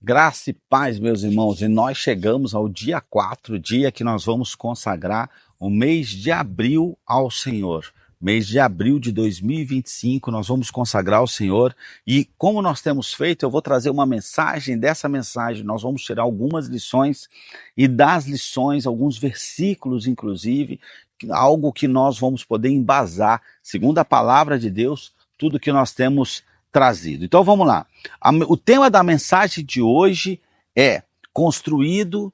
Graça e paz, meus irmãos, e nós chegamos ao dia 4, dia que nós vamos consagrar o mês de abril ao Senhor. Mês de abril de 2025, nós vamos consagrar ao Senhor e como nós temos feito, eu vou trazer uma mensagem, dessa mensagem nós vamos tirar algumas lições e das lições, alguns versículos inclusive, algo que nós vamos poder embasar, segundo a palavra de Deus, tudo que nós temos trazido. Então vamos lá. O tema da mensagem de hoje é construindo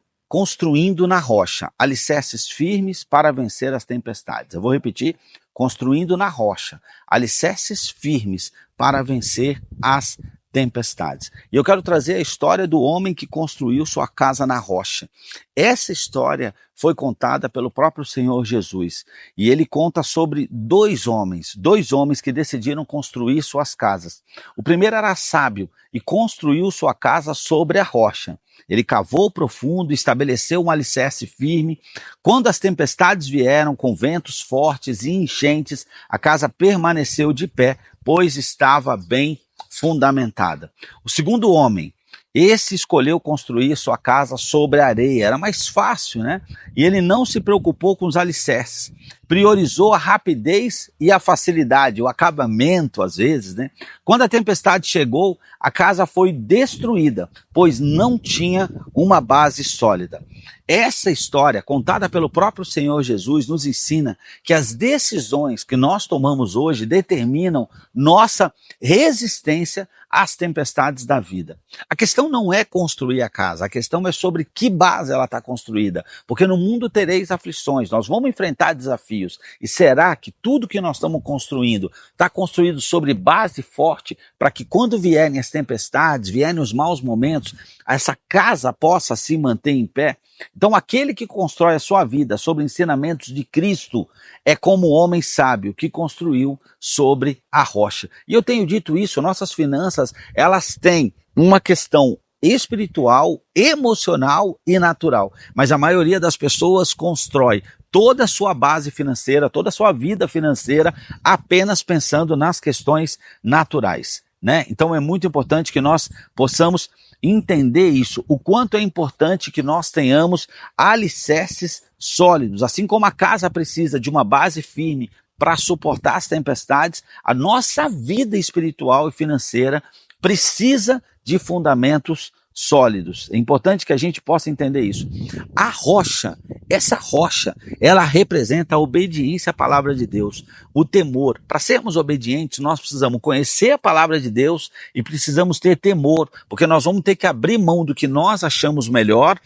na rocha, alicerces firmes para vencer as tempestades. Eu vou repetir, construindo na rocha, alicerces firmes para vencer as tempestades. E eu quero trazer a história do homem que construiu sua casa na rocha. Essa história foi contada pelo próprio Senhor Jesus. E ele conta sobre dois homens que decidiram construir suas casas. O primeiro era sábio e construiu sua casa sobre a rocha. Ele cavou profundo e estabeleceu um alicerce firme. Quando as tempestades vieram com ventos fortes e enchentes, a casa permaneceu de pé, pois estava bem fundamentada. O segundo homem, esse escolheu construir sua casa sobre a areia, era mais fácil, né? E ele não se preocupou com os alicerces, priorizou a rapidez e a facilidade, o acabamento às vezes, né? Quando a tempestade chegou, a casa foi destruída, pois não tinha uma base sólida. Essa história, contada pelo próprio Senhor Jesus, nos ensina que as decisões que nós tomamos hoje determinam nossa resistência às tempestades da vida. A questão não é construir a casa, a questão é sobre que base ela está construída, porque no mundo tereis aflições, nós vamos enfrentar desafios, e será que tudo que nós estamos construindo está construído sobre base forte, para que quando vierem as tempestades, vierem os maus momentos, essa casa possa se manter em pé? Então aquele que constrói a sua vida sobre ensinamentos de Cristo é como o homem sábio que construiu sobre a rocha. E eu tenho dito isso, nossas finanças, elas têm uma questão espiritual, emocional e natural. Mas a maioria das pessoas constrói toda a sua base financeira, toda a sua vida financeira, apenas pensando nas questões naturais, né? Então é muito importante que nós possamos entender isso, o quanto é importante que nós tenhamos alicerces sólidos. Assim como a casa precisa de uma base firme para suportar as tempestades, a nossa vida espiritual e financeira precisa de fundamentos sólidos. É importante que a gente possa entender isso. A rocha, essa rocha, ela representa a obediência à palavra de Deus, o temor. Para sermos obedientes, nós precisamos conhecer a palavra de Deus e precisamos ter temor, porque nós vamos ter que abrir mão do que nós achamos melhor.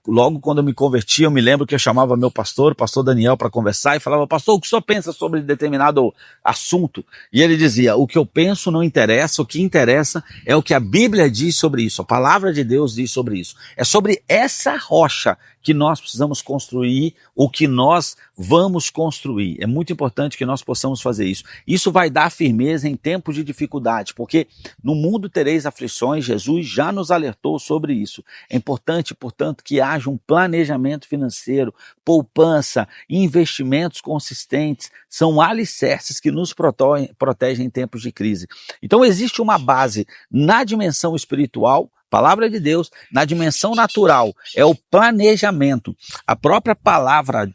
Logo quando eu me converti, eu me lembro que eu chamava meu pastor, o pastor Daniel, para conversar e falava: pastor, o que o senhor pensa sobre determinado assunto? E ele dizia: o que eu penso não interessa, o que interessa é o que a Bíblia diz sobre isso, a palavra de Deus diz sobre isso. É sobre essa rocha que nós precisamos construir o que nós vamos construir. É muito importante que nós possamos fazer isso. Isso vai dar firmeza em tempos de dificuldade, porque no mundo tereis aflições, Jesus já nos alertou sobre isso. É importante, portanto, que haja um planejamento financeiro, poupança, investimentos consistentes, são alicerces que nos protegem em tempos de crise. Então existe uma base na dimensão espiritual, palavra de Deus, na dimensão natural, é o planejamento. A própria palavra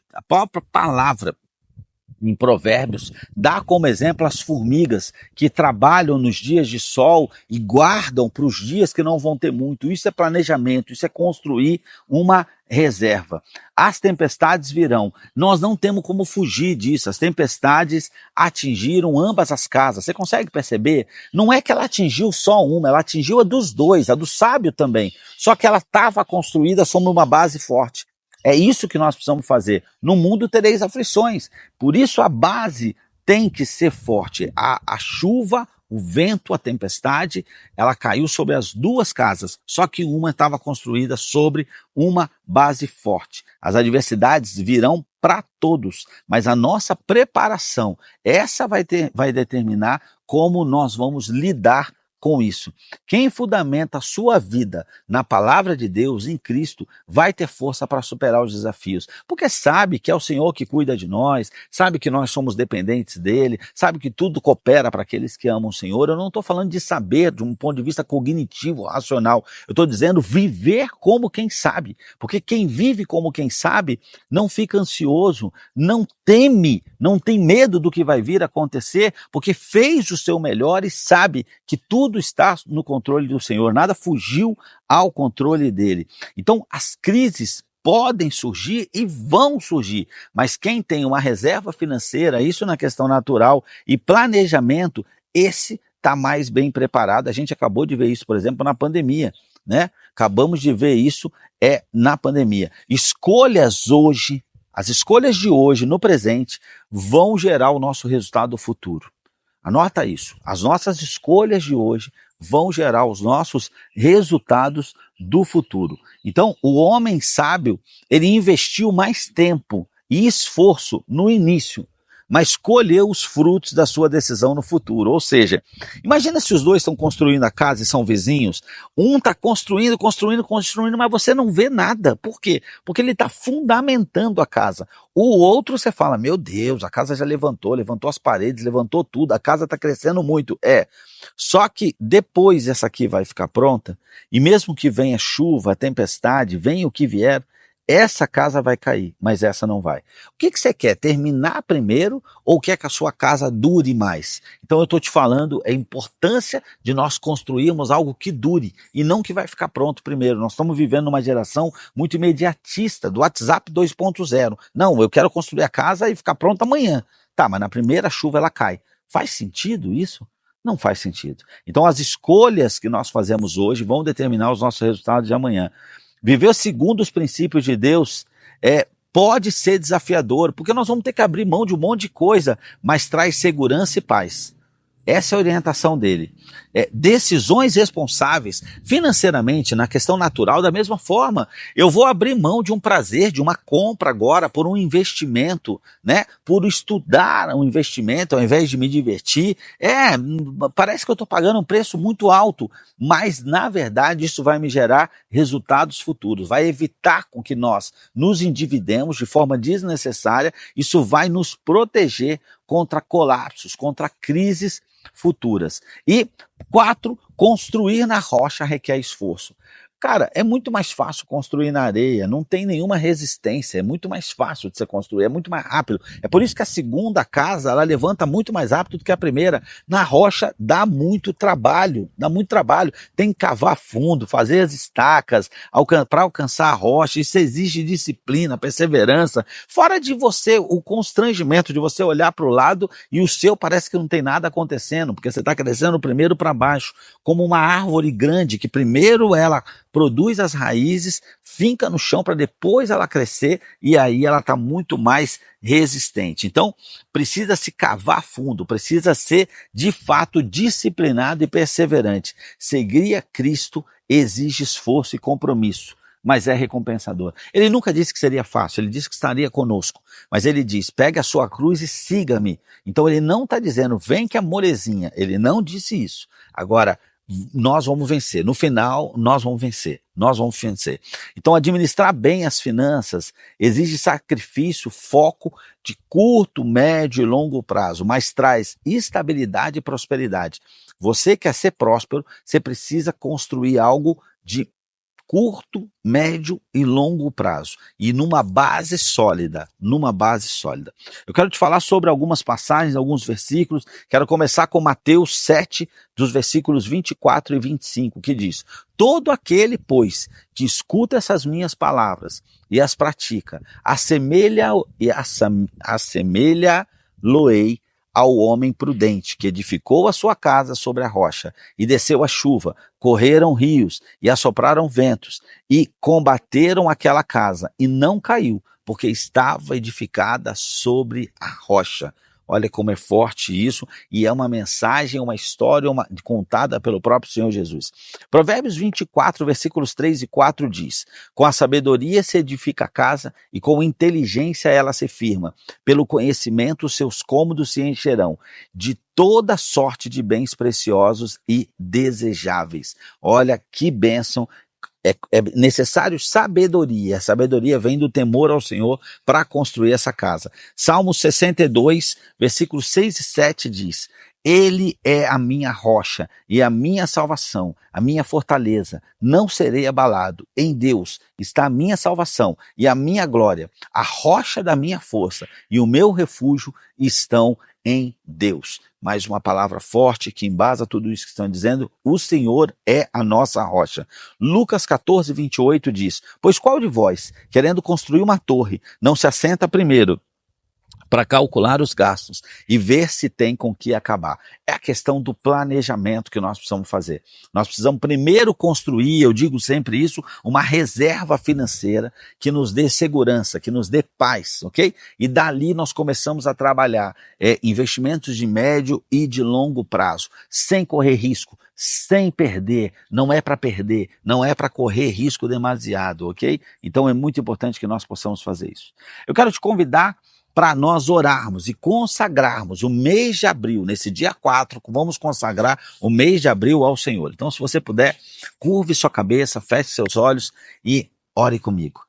em Provérbios dá como exemplo as formigas que trabalham nos dias de sol e guardam para os dias que não vão ter muito. Isso é planejamento, isso é construir uma reserva. As tempestades virão, nós não temos como fugir disso. As tempestades atingiram ambas as casas. Você consegue perceber? Não é que ela atingiu só uma, ela atingiu a dos dois, a do sábio também, só que ela estava construída sobre uma base forte. É isso que nós precisamos fazer. No mundo tereis aflições, por isso a base tem que ser forte. A chuva, o vento, a tempestade, ela caiu sobre as duas casas, só que uma estava construída sobre uma base forte. As adversidades virão para todos, mas a nossa preparação, essa vai determinar como nós vamos lidar com isso. Quem fundamenta a sua vida na palavra de Deus, em Cristo, vai ter força para superar os desafios, porque sabe que é o Senhor que cuida de nós, sabe que nós somos dependentes dele, sabe que tudo coopera para aqueles que amam o Senhor. Eu não estou falando de saber de um ponto de vista cognitivo, racional, eu estou dizendo viver como quem sabe, porque quem vive como quem sabe não fica ansioso, não teme, não tem medo do que vai vir a acontecer, porque fez o seu melhor e sabe que tudo está no controle do Senhor, nada fugiu ao controle dele. Então, as crises podem surgir e vão surgir, mas quem tem uma reserva financeira, isso na questão natural, e planejamento, esse está mais bem preparado. A gente acabou de ver isso, por exemplo, na pandemia, né? Acabamos de ver isso na pandemia. Escolhas hoje, as escolhas de hoje, no presente, vão gerar o nosso resultado futuro. Anota isso. As nossas escolhas de hoje vão gerar os nossos resultados do futuro. Então, o homem sábio, ele investiu mais tempo e esforço no início, mas colheu os frutos da sua decisão no futuro. Ou seja, imagina se os dois estão construindo a casa e são vizinhos, um está construindo, mas você não vê nada. Por quê? Porque ele está fundamentando a casa. O outro você fala, meu Deus, a casa já levantou as paredes, levantou tudo, a casa está crescendo muito. Só que depois essa aqui vai ficar pronta, e mesmo que venha chuva, tempestade, venha o que vier, essa casa vai cair, mas essa não vai. O que você quer? Terminar primeiro ou quer que a sua casa dure mais? Então eu estou te falando a importância de nós construirmos algo que dure e não que vai ficar pronto primeiro. Nós estamos vivendo uma geração muito imediatista, do WhatsApp 2.0. Não, eu quero construir a casa e ficar pronta amanhã. Tá, mas na primeira chuva ela cai. Faz sentido isso? Não faz sentido. Então as escolhas que nós fazemos hoje vão determinar os nossos resultados de amanhã. Viver segundo os princípios de Deus pode ser desafiador, porque nós vamos ter que abrir mão de um monte de coisa, mas traz segurança e paz. Essa é a orientação dele. Decisões responsáveis financeiramente, na questão natural, da mesma forma. Eu vou abrir mão de um prazer, de uma compra agora, por um investimento, né? Por estudar um investimento, ao invés de me divertir. Parece que eu estou pagando um preço muito alto, mas na verdade isso vai me gerar resultados futuros, vai evitar com que nós nos endividemos de forma desnecessária. Isso vai nos proteger contra colapsos, contra crises futuras. E 4, construir na rocha requer esforço. Cara, é muito mais fácil construir na areia, não tem nenhuma resistência, é muito mais fácil de você construir, é muito mais rápido. É por isso que a segunda casa, ela levanta muito mais rápido do que a primeira. Na rocha dá muito trabalho, tem que cavar fundo, fazer as estacas para alcançar a rocha, isso exige disciplina, perseverança, fora de você, o constrangimento de você olhar para o lado e o seu parece que não tem nada acontecendo, porque você está crescendo primeiro para baixo, como uma árvore grande que primeiro ela produz as raízes, finca no chão para depois ela crescer e aí ela está muito mais resistente. Então, precisa se cavar fundo, precisa ser de fato disciplinado e perseverante. Seguir a Cristo exige esforço e compromisso, mas é recompensador. Ele nunca disse que seria fácil, ele disse que estaria conosco, mas ele diz, pegue a sua cruz e siga-me. Então ele não está dizendo, vem que é molezinha, ele não disse isso. Agora, nós vamos vencer, no final nós vamos vencer. Então administrar bem as finanças exige sacrifício, foco de curto, médio e longo prazo, mas traz estabilidade e prosperidade. Você quer ser próspero, você precisa construir algo de curto, médio e longo prazo, e numa base sólida. Eu quero te falar sobre algumas passagens, alguns versículos. Quero começar com Mateus 7, dos versículos 24 e 25, que diz, todo aquele, pois, que escuta essas minhas palavras e as pratica, assemelha-lo-ei ao homem prudente, que edificou a sua casa sobre a rocha, e desceu a chuva, correram rios, e assopraram ventos, e combateram aquela casa, e não caiu, porque estava edificada sobre a rocha. Olha como é forte isso, e é uma mensagem, uma história contada pelo próprio Senhor Jesus. Provérbios 24, versículos 3 e 4 diz: com a sabedoria se edifica a casa, e com inteligência ela se firma. Pelo conhecimento os seus cômodos se encherão de toda sorte de bens preciosos e desejáveis. Olha que bênção. É necessário sabedoria. A sabedoria vem do temor ao Senhor para construir essa casa. Salmo 62, versículos 6 e 7 diz: Ele é a minha rocha e a minha salvação, a minha fortaleza. Não serei abalado. Em Deus está a minha salvação e a minha glória. A rocha da minha força e o meu refúgio estão em Deus. Mais uma palavra forte que embasa tudo isso que estão dizendo: o Senhor é a nossa rocha. Lucas 14, 28 diz: pois qual de vós, querendo construir uma torre, não se assenta primeiro para calcular os gastos e ver se tem com que acabar? É a questão do planejamento que nós precisamos fazer. Nós precisamos primeiro construir, eu digo sempre isso, uma reserva financeira que nos dê segurança, que nos dê paz, ok? E dali nós começamos a trabalhar investimentos de médio e de longo prazo, sem correr risco, sem perder. Não é para perder, não é para correr risco demasiado, ok? Então é muito importante que nós possamos fazer isso. Eu quero te convidar para nós orarmos e consagrarmos o mês de abril. Nesse dia 4, vamos consagrar o mês de abril ao Senhor. Então, se você puder, curve sua cabeça, feche seus olhos e ore comigo.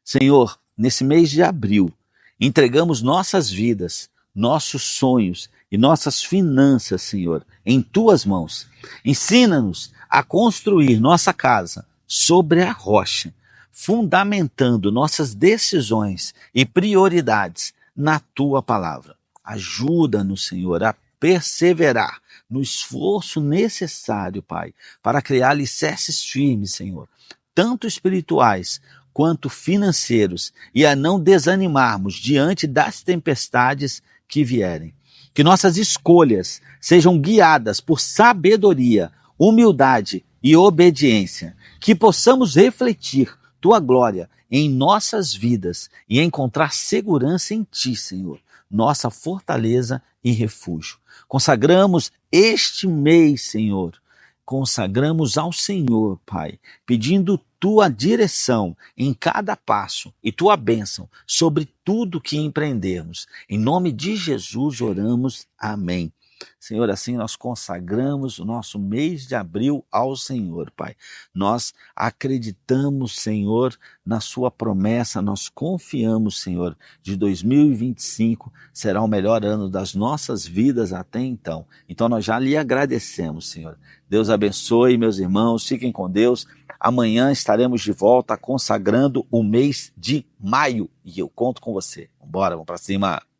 Senhor, nesse mês de abril, entregamos nossas vidas, nossos sonhos e nossas finanças, Senhor, em Tuas mãos. Ensina-nos a construir nossa casa sobre a rocha, fundamentando nossas decisões e prioridades na Tua palavra. Ajuda-nos, Senhor, a perseverar no esforço necessário, Pai, para criar alicerces firmes, Senhor, tanto espirituais quanto financeiros, e a não desanimarmos diante das tempestades que vierem. Que nossas escolhas sejam guiadas por sabedoria, humildade e obediência. Que possamos refletir Tua glória em nossas vidas e encontrar segurança em Ti, Senhor, nossa fortaleza e refúgio. Consagramos este mês, Senhor, consagramos ao Senhor, Pai, pedindo Tua direção em cada passo e Tua bênção sobre tudo que empreendermos. Em nome de Jesus oramos. Amém. Senhor, assim nós consagramos o nosso mês de abril ao Senhor, Pai. Nós acreditamos, Senhor, na Sua promessa, nós confiamos, Senhor, de 2025 será o melhor ano das nossas vidas até então. Então nós já lhe agradecemos, Senhor. Deus abençoe, meus irmãos, fiquem com Deus. Amanhã estaremos de volta consagrando o mês de maio e eu conto com você. Vamos para cima!